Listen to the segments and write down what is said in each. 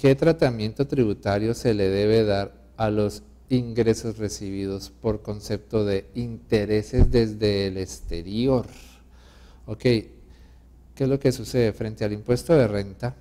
¿qué tratamiento tributario se le debe dar a los ingresos recibidos por concepto de intereses desde el exterior? Ok, ¿qué es lo que sucede? Frente al impuesto de renta,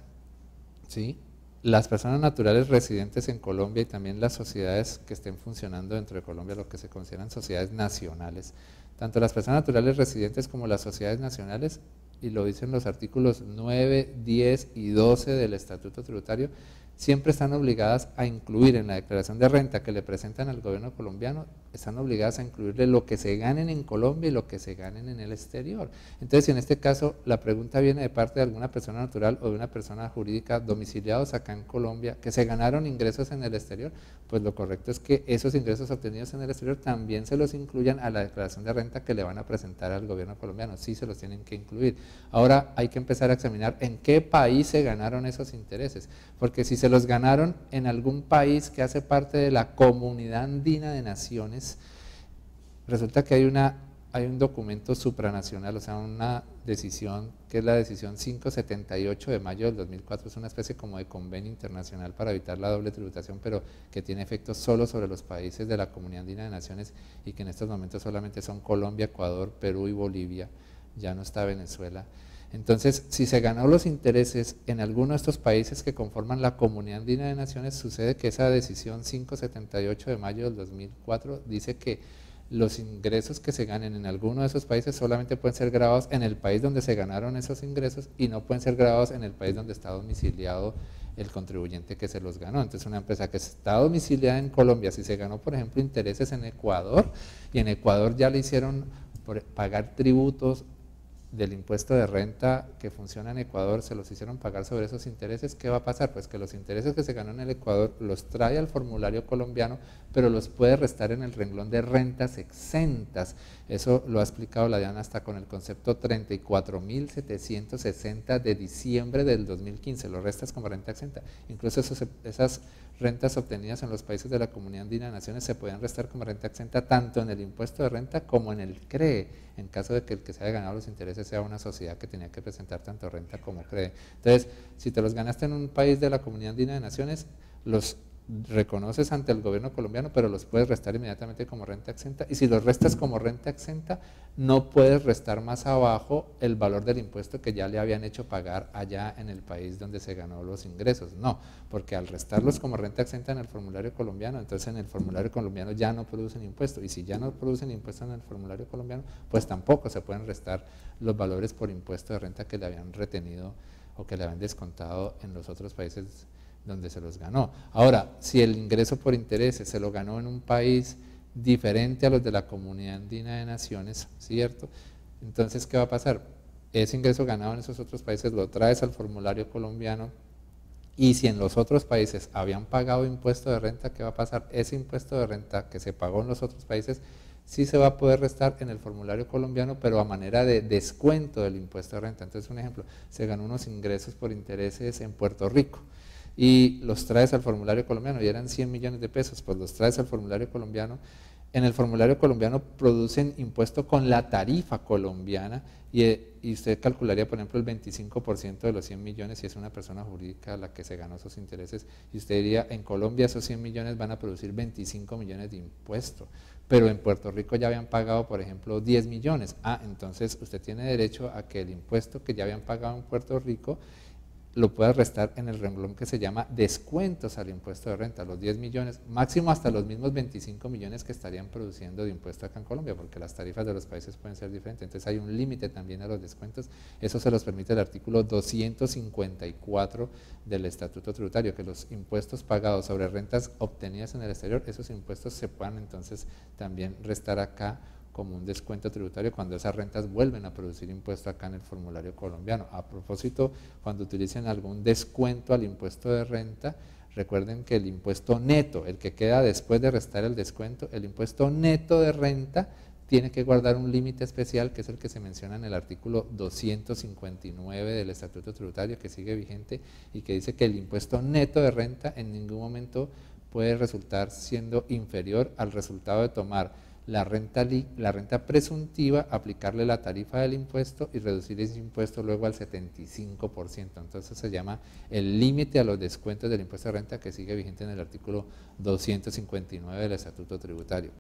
¿sí? Las personas naturales residentes en Colombia y también las sociedades que estén funcionando dentro de Colombia, lo que se consideran sociedades nacionales, tanto las personas naturales residentes como las sociedades nacionales, y lo dicen los artículos 9, 10 y 12 del Estatuto Tributario, siempre están obligadas a incluir en la declaración de renta que le presentan al gobierno colombiano, están obligadas a incluirle lo que se ganen en Colombia y lo que se ganen en el exterior. Entonces, si en este caso la pregunta viene de parte de alguna persona natural o de una persona jurídica domiciliados acá en Colombia que se ganaron ingresos en el exterior, pues lo correcto es que esos ingresos obtenidos en el exterior también se los incluyan a la declaración de renta que le van a presentar al gobierno colombiano, sí se los tienen que incluir. Ahora hay que empezar a examinar en qué país se ganaron esos intereses, porque si se los ganaron en algún país que hace parte de la Comunidad Andina de Naciones, resulta que hay un documento supranacional, o sea, una decisión que es la decisión 578 de mayo del 2004, es una especie como de convenio internacional para evitar la doble tributación, pero que tiene efectos solo sobre los países de la Comunidad Andina de Naciones y que en estos momentos solamente son Colombia, Ecuador, Perú y Bolivia, ya no está Venezuela. Entonces, si se ganó los intereses en alguno de estos países que conforman la Comunidad Andina de Naciones, sucede que esa decisión 578 de mayo del 2004 dice que los ingresos que se ganen en alguno de esos países solamente pueden ser grabados en el país donde se ganaron esos ingresos y no pueden ser grabados en el país donde está domiciliado el contribuyente que se los ganó. Entonces, una empresa que está domiciliada en Colombia, si se ganó, por ejemplo, intereses en Ecuador, y en Ecuador ya le hicieron pagar tributos del impuesto de renta que funciona en Ecuador, se los hicieron pagar sobre esos intereses, ¿qué va a pasar? Pues que los intereses que se ganó en el Ecuador los trae al formulario colombiano, pero los puede restar en el renglón de rentas exentas. Eso lo ha explicado la DIAN hasta con el concepto 34.760 de diciembre del 2015, lo restas como renta exenta. Incluso esas rentas obtenidas en los países de la Comunidad Andina de Naciones se pueden restar como renta exenta tanto en el impuesto de renta como en el CREE, en caso de que el que se haya ganado los intereses sea una sociedad que tenía que presentar tanto renta como CREE. Entonces, si te los ganaste en un país de la Comunidad Andina de Naciones, los reconoces ante el gobierno colombiano, pero los puedes restar inmediatamente como renta exenta, y si los restas como renta exenta, no puedes restar más abajo el valor del impuesto que ya le habían hecho pagar allá en el país donde se ganó los ingresos, no, porque al restarlos como renta exenta en el formulario colombiano, entonces en el formulario colombiano ya no producen impuesto, y si ya no producen impuesto en el formulario colombiano, pues tampoco se pueden restar los valores por impuesto de renta que le habían retenido o que le habían descontado en los otros países donde se los ganó. Ahora, si el ingreso por intereses se lo ganó en un país diferente a los de la Comunidad Andina de Naciones, ¿cierto? Entonces, ¿qué va a pasar? Ese ingreso ganado en esos otros países lo traes al formulario colombiano, y si en los otros países habían pagado impuesto de renta, ¿qué va a pasar? Ese impuesto de renta que se pagó en los otros países sí se va a poder restar en el formulario colombiano, pero a manera de descuento del impuesto de renta. Entonces, un ejemplo, se ganó unos ingresos por intereses en Puerto Rico, y los traes al formulario colombiano, y eran 100 millones de pesos, pues los traes al formulario colombiano. En el formulario colombiano producen impuesto con la tarifa colombiana, y usted calcularía, por ejemplo, el 25% de los 100 millones si es una persona jurídica la que se ganó esos intereses, y usted diría, en Colombia esos 100 millones van a producir 25 millones de impuesto, pero en Puerto Rico ya habían pagado, por ejemplo, 10 millones. Entonces usted tiene derecho a que el impuesto que ya habían pagado en Puerto Rico lo puedes restar en el renglón que se llama descuentos al impuesto de renta, los 10 millones, máximo hasta los mismos 25 millones que estarían produciendo de impuesto acá en Colombia, porque las tarifas de los países pueden ser diferentes, entonces hay un límite también a los descuentos. Eso se los permite el artículo 254 del Estatuto Tributario, que los impuestos pagados sobre rentas obtenidas en el exterior, esos impuestos se puedan entonces también restar acá como un descuento tributario cuando esas rentas vuelven a producir impuesto acá en el formulario colombiano. A propósito, cuando utilicen algún descuento al impuesto de renta, recuerden que el impuesto neto, el que queda después de restar el descuento, el impuesto neto de renta tiene que guardar un límite especial, que es el que se menciona en el artículo 259 del Estatuto Tributario, que sigue vigente, y que dice que el impuesto neto de renta en ningún momento puede resultar siendo inferior al resultado de tomar la renta presuntiva, aplicarle la tarifa del impuesto y reducir ese impuesto luego al 75%. Entonces se llama el límite a los descuentos del impuesto de renta, que sigue vigente en el artículo 259 del Estatuto Tributario.